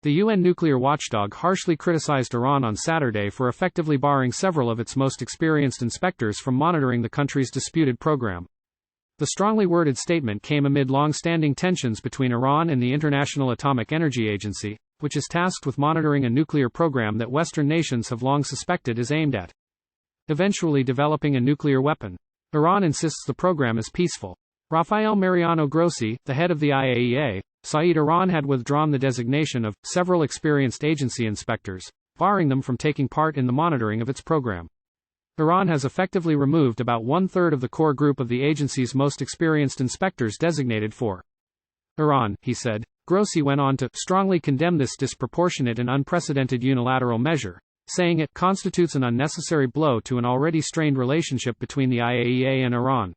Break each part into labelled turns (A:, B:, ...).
A: The UN nuclear watchdog harshly criticized Iran on Saturday for effectively barring several of its most experienced inspectors from monitoring the country's disputed program. The strongly worded statement came amid long-standing tensions between Iran and the International Atomic Energy Agency, which is tasked with monitoring a nuclear program that Western nations have long suspected is aimed at eventually developing a nuclear weapon. Iran insists the program is peaceful. Rafael Mariano Grossi, the head of the IAEA, said Iran had withdrawn the designation of several experienced agency inspectors, barring them from taking part in the monitoring of its program. Iran has effectively removed about one-third of the core group of the agency's most experienced inspectors designated for Iran, he said. Grossi went on to strongly condemn this disproportionate and unprecedented unilateral measure, saying it constitutes an unnecessary blow to an already strained relationship between the IAEA and Iran.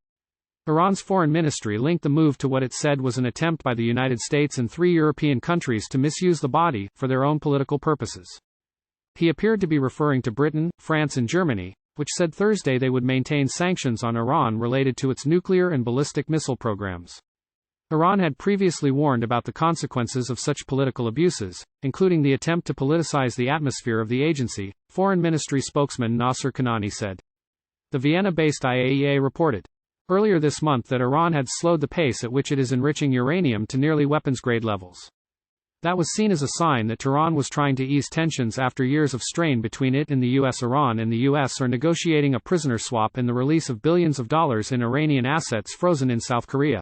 A: Iran's foreign ministry linked the move to what it said was an attempt by the United States and 3 European countries to misuse the body for their own political purposes. He appeared to be referring to Britain, France and Germany, which said Thursday they would maintain sanctions on Iran related to its nuclear and ballistic missile programs. Iran had previously warned about the consequences of such political abuses, including the attempt to politicize the atmosphere of the agency, Foreign Ministry spokesman Nasser Kanani said. The Vienna-based IAEA reported earlier this month that Iran had slowed the pace at which it is enriching uranium to nearly weapons-grade levels. That was seen as a sign that Tehran was trying to ease tensions after years of strain between it and the U.S. Iran and the U.S. are negotiating a prisoner swap in the release of billions of dollars in Iranian assets frozen in South Korea.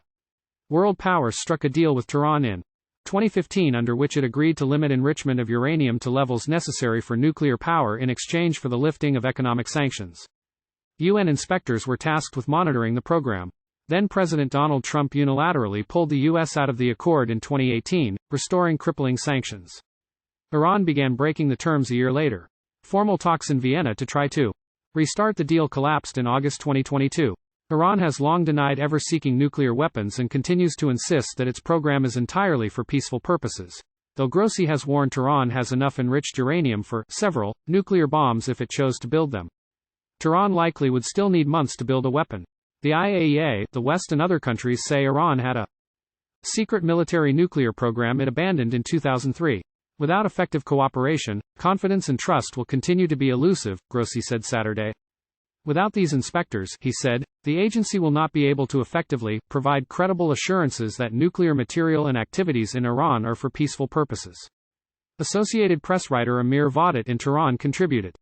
A: World powers struck a deal with Tehran in 2015 under which it agreed to limit enrichment of uranium to levels necessary for nuclear power in exchange for the lifting of economic sanctions. UN inspectors were tasked with monitoring the program. Then-President Donald Trump unilaterally pulled the U.S. out of the accord in 2018, restoring crippling sanctions. Iran began breaking the terms a year later. Formal talks in Vienna to try to restart the deal collapsed in August 2022. Iran has long denied ever seeking nuclear weapons and continues to insist that its program is entirely for peaceful purposes, though Grossi has warned Tehran has enough enriched uranium for several nuclear bombs if it chose to build them. Tehran likely would still need months to build a weapon. The IAEA, the West and other countries say Iran had a secret military nuclear program it abandoned in 2003. Without effective cooperation, confidence and trust will continue to be elusive, Grossi said Saturday. Without these inspectors, he said, the agency will not be able to effectively provide credible assurances that nuclear material and activities in Iran are for peaceful purposes. Associated Press writer Amir Vadat in Tehran contributed.